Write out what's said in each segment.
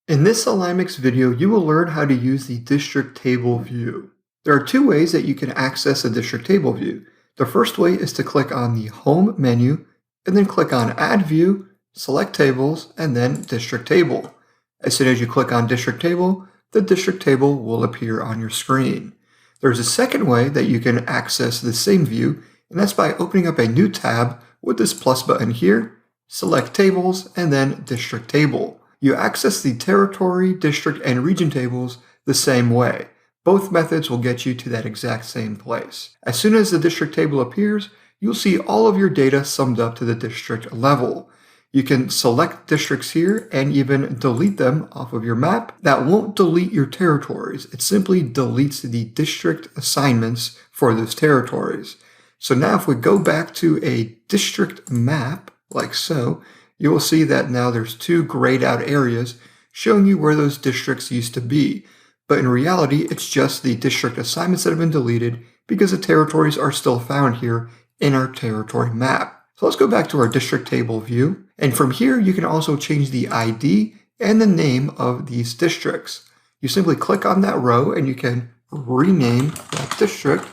In this AlignMix video, you will learn how to use the district table view. There are two ways that you can access a district table view. The first way is to click on the Home menu and then click on Add View, select Tables, and then District Table. As soon as you click on District Table, the district table will appear on your screen. There's a second way that you can access the same view, and that's by opening up a new tab with this plus button here, select Tables, and then District Table. You access the territory, district, and region tables the same way. Both methods will get you to that exact same place. As soon as the district table appears, you'll see all of your data summed up to the district level. You can select districts here and even delete them off of your map. That won't delete your territories. It simply deletes the district assignments for those territories. So now if we go back to a district map, like so, you will see that now there's two grayed out areas showing you where those districts used to be. But in reality, it's just the district assignments that have been deleted because the territories are still found here in our territory map. So let's go back to our district table view. And from here, you can also change the ID and the name of these districts. You simply click on that row and you can rename that district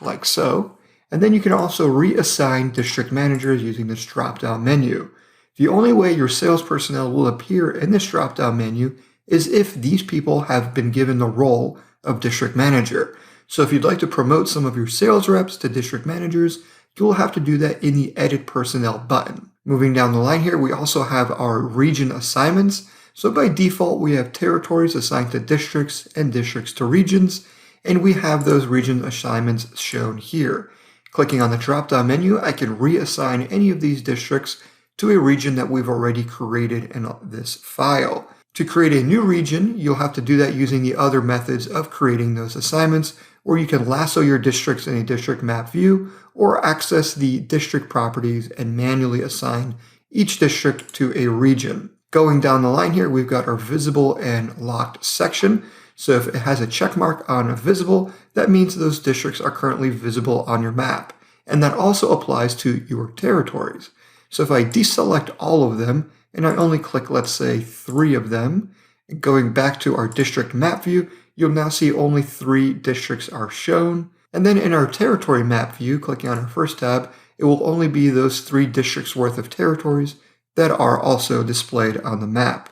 like so. And then you can also reassign district managers using this drop-down menu. The only way your sales personnel will appear in this drop-down menu is if these people have been given the role of district manager. So if you'd like to promote some of your sales reps to district managers, you will have to do that in the Edit Personnel button. Moving down the line here, we also have our region assignments. So by default, we have territories assigned to districts and districts to regions, and we have those region assignments shown here. Clicking on the drop-down menu, I can reassign any of these districts to a region that we've already created in this file. To create a new region, you'll have to do that using the other methods of creating those assignments, where you can lasso your districts in a district map view or access the district properties and manually assign each district to a region. Going down the line here, we've got our visible and locked section. So if it has a check mark on visible, that means those districts are currently visible on your map. And that also applies to your territories. So if I deselect all of them and I only click, let's say, 3 of them, going back to our district map view, you'll now see only 3 districts are shown. And then in our territory map view, clicking on our first tab, it will only be those 3 districts worth of territories that are also displayed on the map.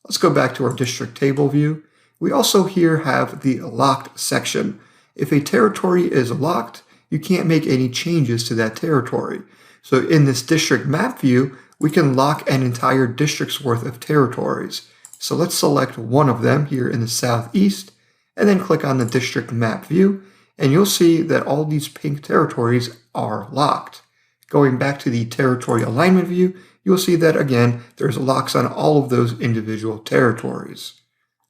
Let's go back to our district table view. We also here have the locked section. If a territory is locked, you can't make any changes to that territory. So in this district map view, we can lock an entire district's worth of territories. So let's select one of them here in the southeast, and then click on the district map view, and you'll see that all these pink territories are locked. Going back to the territory alignment view, you'll see that again, there's locks on all of those individual territories.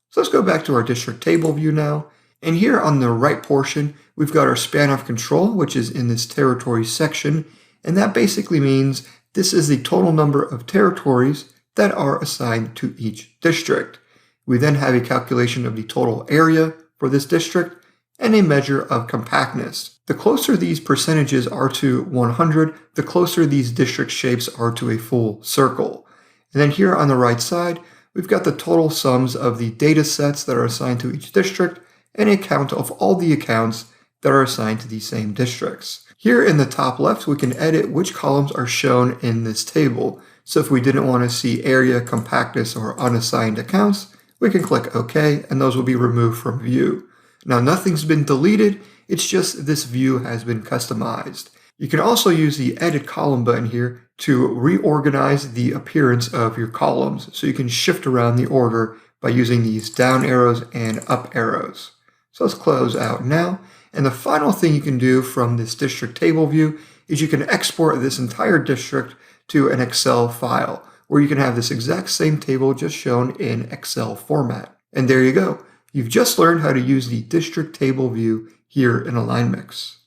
So let's go back to our district table view now. And here on the right portion, we've got our span of control, which is in this territory section. And that basically means this is the total number of territories that are assigned to each district. We then have a calculation of the total area for this district and a measure of compactness. The closer these percentages are to 100, the closer these district shapes are to a full circle. And then here on the right side, we've got the total sums of the data sets that are assigned to each district and a count of all the accounts that are assigned to these same districts. Here in the top left, we can edit which columns are shown in this table. So if we didn't want to see area, compactness, or unassigned accounts, we can click OK, and those will be removed from view. Now nothing's been deleted, it's just this view has been customized. You can also use the Edit Column button here to reorganize the appearance of your columns. So you can shift around the order by using these down arrows and up arrows. So let's close out now. And the final thing you can do from this district table view is you can export this entire district to an Excel file, where you can have this exact same table just shown in Excel format. And there you go. You've just learned how to use the district table view here in AlignMix.